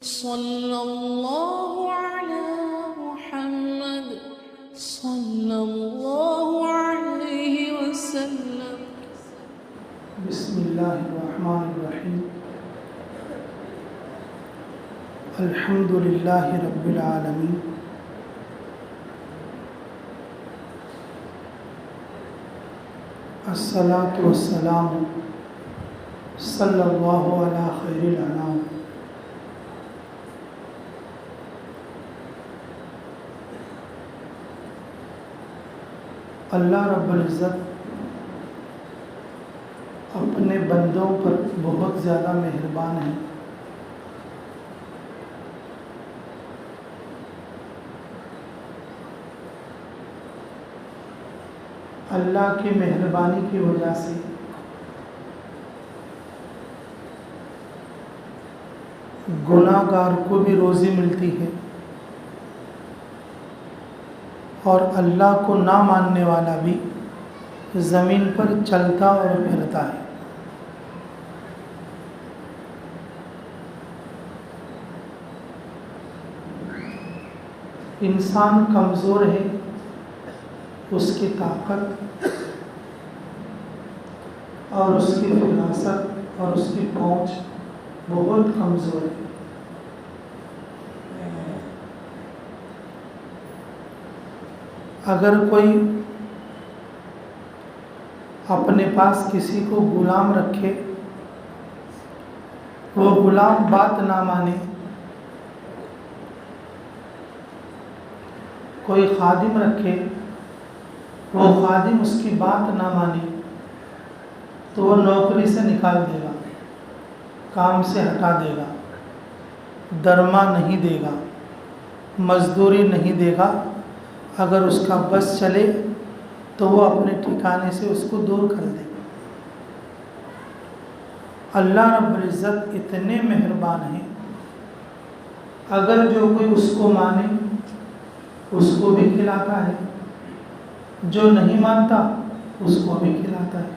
صلی اللہ علی محمد صلی اللہ علیہ وسلم۔ بسم اللہ الرحمن الرحیم۔ الحمد للہ رب العالمین، الصلاۃ والسلام صلی اللہ علی خیر الانام۔ اللہ رب العزت اپنے بندوں پر بہت زیادہ مہربان ہے۔ اللہ کی مہربانی کی وجہ سے گناہ گار کو بھی روزی ملتی ہے اور اللہ کو نہ ماننے والا بھی زمین پر چلتا اور پھرتا ہے۔ انسان کمزور ہے، اس کی طاقت اور اس کی فراست اور اس کی پہنچ بہت کمزور ہے۔ اگر کوئی اپنے پاس کسی کو غلام رکھے، وہ غلام بات نہ مانے، کوئی خادم رکھے، وہ خادم اس کی بات نہ مانے، تو وہ نوکری سے نکال دے گا، کام سے ہٹا دے گا، درما نہیں دے گا، مزدوری نہیں دے گا۔ اگر اس کا بس چلے تو وہ اپنے ٹھکانے سے اس کو دور کر دے گا۔ اللہ رب العزت اتنے مہربان ہیں، اگر جو کوئی اس کو مانے اس کو بھی کھلاتا ہے، جو نہیں مانتا اس کو بھی کھلاتا ہے،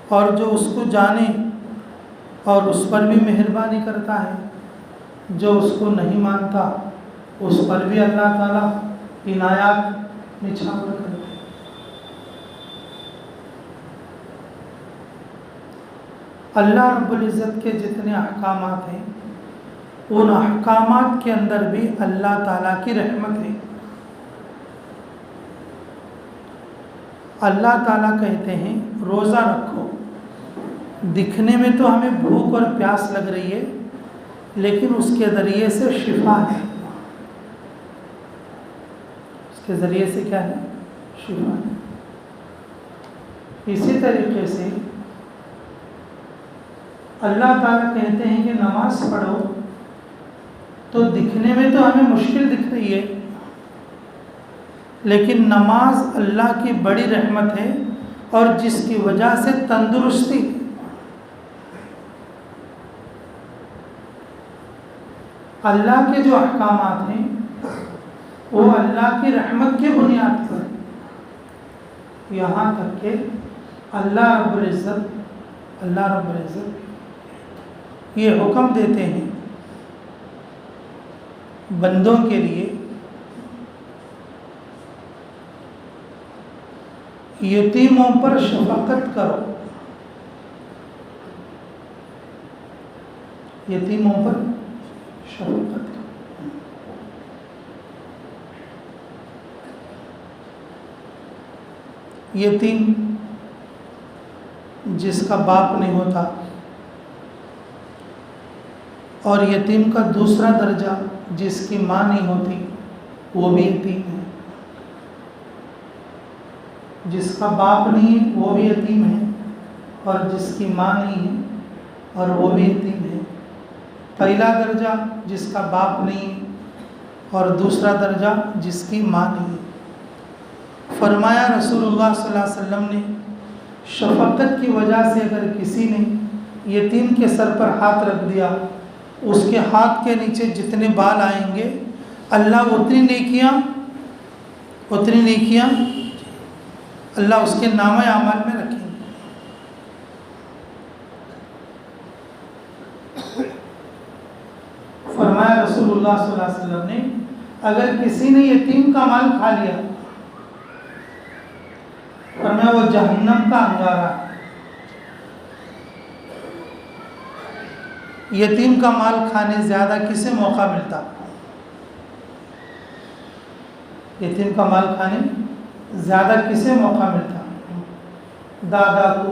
اور جو اس کو جانے اور اس پر بھی مہربانی کرتا ہے، جو اس کو نہیں مانتا اس پر بھی اللہ تعالیٰ عنایات نچھاور کرتے ہیں۔ اللہ رب العزت کے جتنے احکامات ہیں، ان احکامات کے اندر بھی اللہ تعالیٰ کی رحمت ہے۔ اللہ تعالیٰ کہتے ہیں روزہ رکھو، دکھنے میں تو ہمیں بھوک اور پیاس لگ رہی ہے، لیکن اس کے ذریعے سے شفا ہے۔ اس کے ذریعے سے کیا ہے؟ شفا ہے۔ اسی طریقے سے اللہ تعالیٰ کہتے ہیں کہ نماز پڑھو، تو دکھنے میں تو ہمیں مشکل دکھ رہی ہے، لیکن نماز اللہ کی بڑی رحمت ہے، اور جس کی وجہ سے تندرستی۔ اللہ کے جو احکامات ہیں وہ اللہ کی رحمت کی بنیاد پر، یہاں تک کہ اللہ رب العزت یہ حکم دیتے ہیں بندوں کے لیے، یتیموں پر شفقت کرو، یتیموں پر شفقت کرو۔ یتیم جس کا باپ نہیں ہوتا، اور یتیم کا دوسرا درجہ جس کی ماں نہیں ہوتی، وہ بھی یتیم ہے۔ جس کا باپ نہیں ہے وہ بھی یتیم ہے، اور جس کی ماں نہیں ہے اور وہ بھی یتیم ہے۔ پہلا درجہ جس کا باپ نہیں ہے، اور دوسرا درجہ جس کی ماں نہیں ہے۔ فرمایا رسول اللہ صلی اللہ علیہ وسلم نے، شفقت کی وجہ سے اگر کسی نے یتیم کے سر پر ہاتھ رکھ دیا، اس کے ہاتھ کے نیچے جتنے بال آئیں گے، اللہ اتنی نیکیاں اللہ اس کے نامہ اعمال میں رکھیں گے۔ فرمایا رسول اللہ صلی اللہ علیہ وسلم نے اگر کسی نے یتیم کا مال کھا لیا فرمایا وہ جہنم کا انگارہ. یتیم کا مال کھانے زیادہ کسے موقع ملتا؟ یتیم کا مال کھانے زیادہ کسے موقع ملتا؟ دادا کو،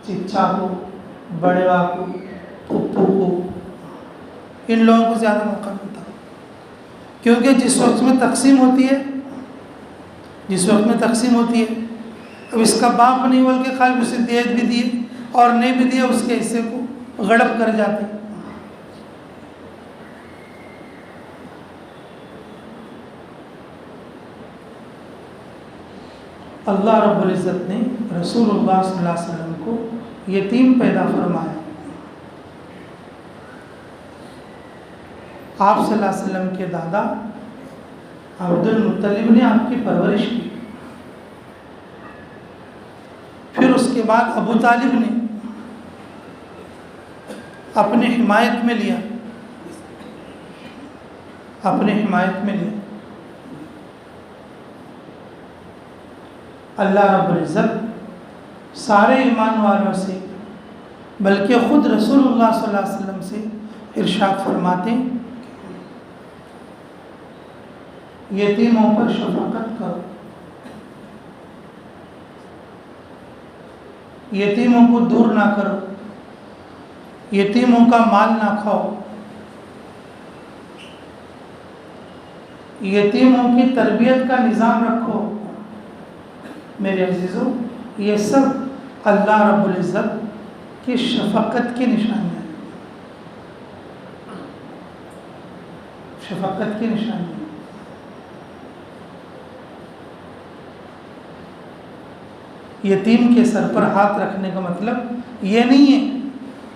چچا کو، بڑوا کو، پھپھو کو، ان لوگوں کو زیادہ موقع ملتا. کیونکہ جس وقت میں تقسیم ہوتی ہے اب اس کا باپ نہیں بلکہ خالی اسے دیت بھی دیے اور نہیں بھی دیے اس کے حصے کو غڑپ کر جاتے. اللہ رب العزت نے رسول اللہ صلی اللہ علیہ وسلم کو یتیم پیدا فرمایا. آپ صلی اللہ علیہ وسلم کے دادا عبد المطلب نے آپ کی پرورش کی. پھر اس کے بعد ابو طالب نے اپنے حمایت میں لیا. اللہ رب العزت سارے ایمان والوں سے بلکہ خود رسول اللہ صلی اللہ علیہ وسلم سے ارشاد فرماتے ہیں یتیموں پر شفقت کرو، یتیموں کو دور نہ کرو، یتیموں کا مال نہ کھاؤ، یتیموں کی تربیت کا نظام رکھو. میرے عزیزوں، یہ سب اللہ رب العزت کی شفقت کی نشانیاں ہیں. شفقت کی نشانیاں. یتیم کے سر پر ہاتھ رکھنے کا مطلب یہ نہیں ہے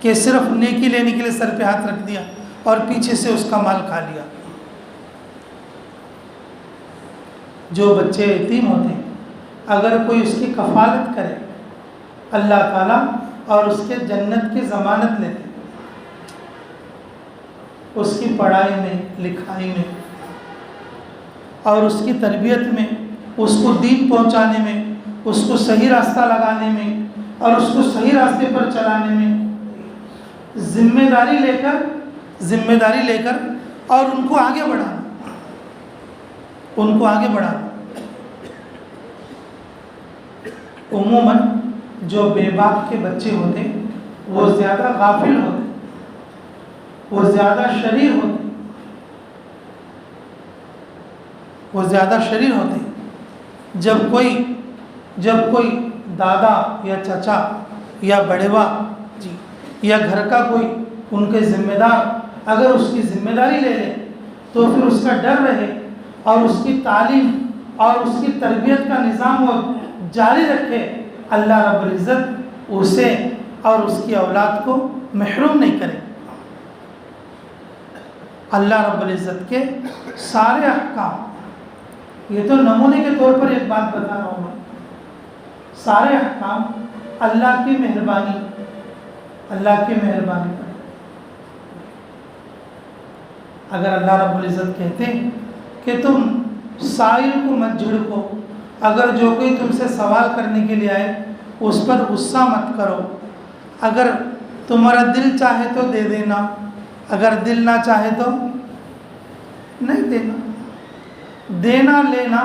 کہ صرف نیکی لینے کے لیے سر پہ ہاتھ رکھ دیا اور پیچھے سے اس کا مال کھا لیا. جو بچے یتیم ہوتے ہیں اگر کوئی اس کی کفالت کرے اللہ تعالیٰ اور اس کے جنت کی ضمانت لیتے. اس کی پڑھائی میں، لکھائی میں اور اس کی تربیت میں، اس کو دین پہنچانے میں، اس کو صحیح راستہ لگانے میں اور اس کو صحیح راستے پر چلانے میں ذمہ داری لے کر اور ان کو آگے بڑھانا. عموماً جو بے باپ کے بچے ہوتے ہیں وہ زیادہ غافل ہوتے ہیں، وہ زیادہ شریر ہوتے ہیں. جب کوئی دادا یا چچا یا بڑوا یا گھر کا کوئی ان کے ذمہ دار اگر اس کی ذمہ داری لے لے تو پھر اس کا ڈر رہے اور اس کی تعلیم اور اس کی تربیت کا نظام وہ جاری رکھے. اللہ رب العزت اسے اور اس کی اولاد کو محروم نہیں کرے. اللہ رب العزت کے سارے احکام، یہ تو نمونے کے طور پر ایک بات بتا رہا ہوں میں، سارے احکام اللہ کی مہربانی پر. اگر اللہ رب العزت کہتے کہ تم سائل کو مت جھڑکو، اگر جو کوئی تم سے سوال کرنے کے لیے آئے اس پر غصہ مت کرو، اگر تمہارا دل چاہے تو دے دینا، اگر دل نہ چاہے تو نہیں دینا. دینا لینا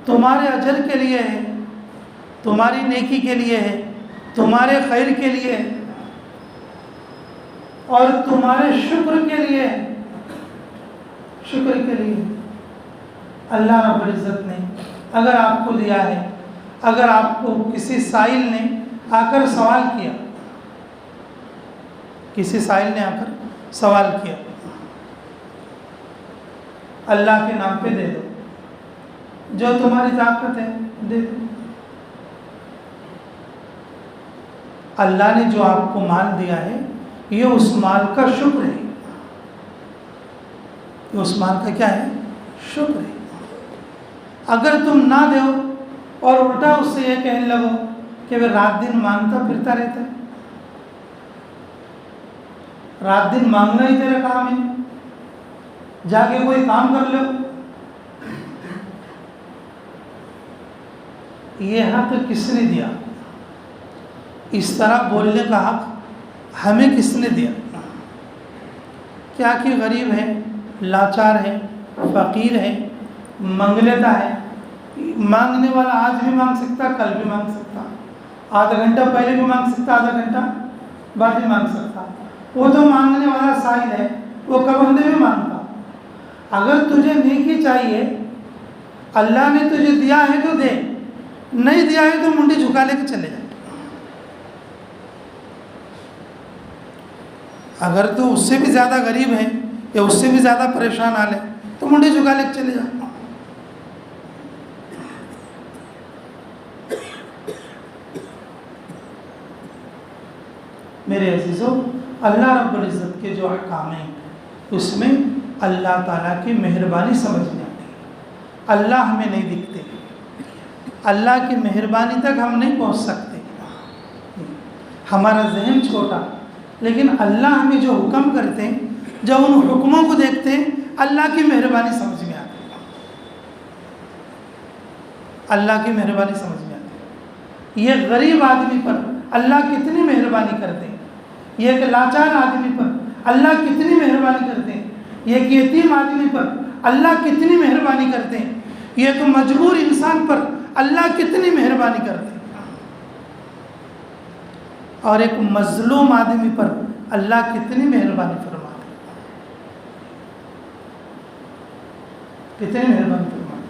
تمہارے اجر کے لیے ہے، تمہاری نیکی کے لیے ہے، تمہارے خیر کے لیے ہے اور تمہارے شکر کے لیے ہے. اللہ رب العزت نے اگر آپ کو دیا ہے، اگر آپ کو کسی سائل نے آ کر سوال کیا، اللہ کے نام پہ دے دو، جو تمہاری طاقت ہے دے دو. اللہ نے جو آپ کو مال دیا ہے یہ اس مال کا شکر ہے. یہ اس مال کا کیا ہے؟ شکر ہے. اگر تم نہ دو اور الٹا اس سے یہ کہنے لگو کہ وہ رات دن مانگتا پھرتا رہتا ہے، رات دن مانگنا ہی تیرا کام ہے، جا کے کوئی کام کر لو۔ یہ حق کس نے دیا؟ اس طرح بولنے کا حق ہمیں کس نے دیا؟ کیا کہ غریب ہے، لاچار ہے، فقیر ہے، مانگ لیتا ہے۔ مانگنے والا آج بھی مانگ سکتا، کل بھی مانگ سکتا، آدھا گھنٹہ پہلے بھی مانگ سکتا، آدھا گھنٹہ بعد بھی مانگ سکتا۔ وہ تو مانگنے والا سائل ہے، وہ کب ہم بھی مانگتا۔ اگر تجھے نیکی چاہیے، اللہ نے تجھے دیا ہے تو دے، نہیں دیا ہے تو منڈی جھکا لے کے چلے جائے۔ اگر تو اس سے بھی زیادہ غریب ہے یا اس سے بھی زیادہ پریشان حال ہے تو منڈی جھکا لے کے چلے جائے۔ میرے عزیزو، اللہ رب العزت کے جو احکام ہیں اس میں اللہ تعالیٰ کی مہربانی سمجھ میں آتی ہے۔ اللہ ہمیں نہیں دکھتے، اللہ کی مہربانی تک ہم نہیں پہنچ سکتے، ہمارا ذہن چھوٹا، لیکن اللہ ہمیں جو حکم کرتے ہیں، جب ان حکموں کو دیکھتے ہیں اللہ کی مہربانی سمجھ میں آتی ہے، اللہ کی مہربانی سمجھ میں آتی ہے۔ یہ غریب آدمی پر اللہ کتنی مہربانی کرتے ہیں، یہ ایک لاچار آدمی پر اللہ کتنی مہربانی کرتے ہیں، یہ ایک یتیم آدمی پر اللہ کتنی مہربانی کرتے ہیں، یہ ایک مجبور انسان پر اللہ کتنی مہربانی کرتے ہیں، اور ایک مظلوم آدمی پر اللہ کتنی مہربانی فرماتے ہیں، کتنی مہربانی فرماتے ہیں۔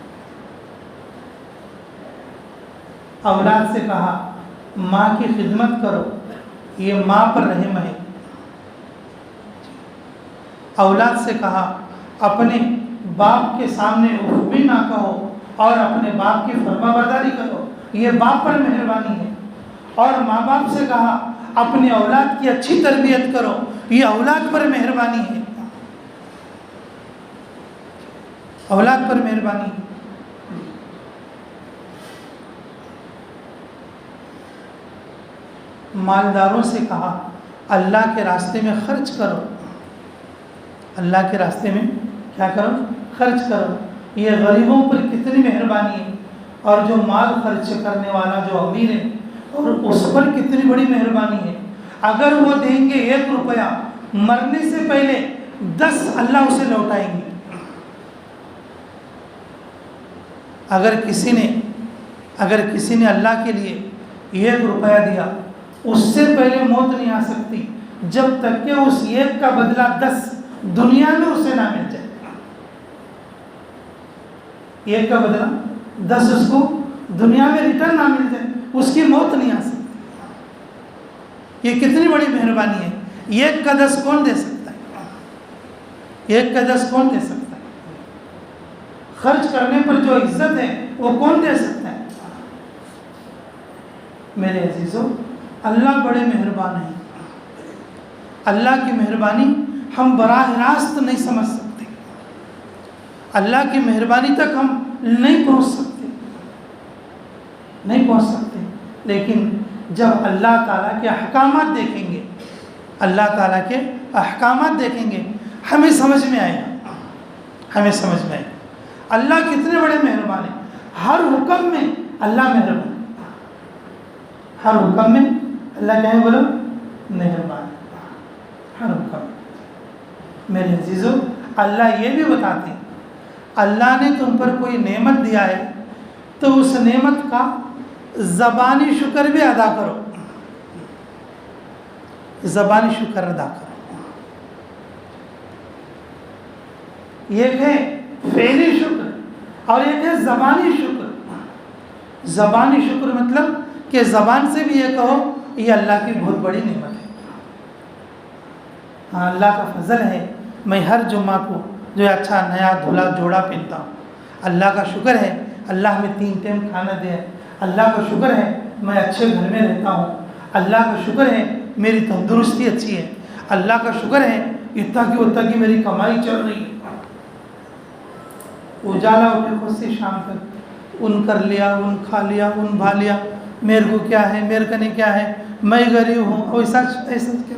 اولاد سے کہا ماں کی خدمت کرو، یہ ماں پر رحم ہے۔ اولاد سے کہا اپنے باپ کے سامنے اف بھی نہ کہو اور اپنے باپ کی فرما برداری کرو، یہ باپ پر مہربانی ہے۔ اور ماں باپ سے کہا اپنے اولاد کی اچھی تربیت کرو، یہ اولاد پر مہربانی ہے، اولاد پر مہربانی ہے۔ مالداروں سے کہا اللہ کے راستے میں خرچ کرو، اللہ کے راستے میں کیا کرو؟ خرچ کرو، یہ غریبوں پر کتنی مہربانی ہے۔ اور جو مال خرچ کرنے والا جو امیر ہے اور اس پر کتنی بڑی مہربانی ہے، اگر وہ دیں گے 1 روپیہ، مرنے سے پہلے 10 اللہ اسے لوٹائیں گے۔ اگر کسی نے اللہ کے لیے 1 روپیہ دیا، اس سے پہلے موت نہیں آ سکتی جب تک کہ اس 1 کا بدلہ 10 دنیا میں اسے نہ مل جائے۔ 1 کا بدلہ 10 اس کو دنیا میں ریٹرن نہ مل جائے، اس کی موت نہیں آ سکتی۔ یہ کتنی بڑی مہربانی ہے۔ 1 کا 10 کون دے سکتا ہے؟ 1 کا 10 کون دے سکتا ہے؟ خرچ کرنے پر جو عزت ہے وہ کون دے سکتا ہے؟ میرے عزیزو، اللہ بڑے مہربان ہیں۔ اللہ کی مہربانی ہم براہ راست نہیں سمجھ سکتے، اللہ کی مہربانی تک ہم نہیں پہنچ سکتے، لیکن جب اللہ تعالیٰ کے احکامات دیکھیں گے، اللہ تعالیٰ کے احکامات دیکھیں گے، ہمیں سمجھ میں آئے گا، اللہ کتنے بڑے مہربان ہیں۔ ہر حکم میں اللہ مہربان ہے، ہر حکم میں اللہ کیا ہے؟ بولو مہربان ہے، ہر حکم۔ میرے عزیزو، اللہ یہ بھی بتاتے ہیں اللہ نے تم پر کوئی نعمت دیا ہے تو اس نعمت کا زبانی شکر بھی ادا کرو، زبانی شکر ادا کرو۔ ایک ہے فعلی شکر اور ایک ہے زبانی شکر۔ زبانی شکر مطلب کہ زبان سے بھی یہ کہو یہ اللہ کی بہت بڑی نعمت ہے، ہاں اللہ کا فضل ہے، میں ہر جمعہ کو جو اچھا نیا دھلا جوڑا پہنتا ہوں، اللہ کا شکر ہے اللہ ہمیں 3 ٹائم کھانا دے، اللہ کا شکر ہے میں اچھے گھر میں رہتا ہوں، اللہ کا شکر ہے میری تندرستی اچھی ہے، اللہ کا شکر ہے اتنا کی میری کمائی چل رہی ہے۔ اجالا اٹھے خود سے شام تک ان کر لیا، ان کھا لیا، ان بھا لیا، میرے کو کیا ہے، میرے کنے کیا ہے، میں غریب ہوں، ایسا کیا؟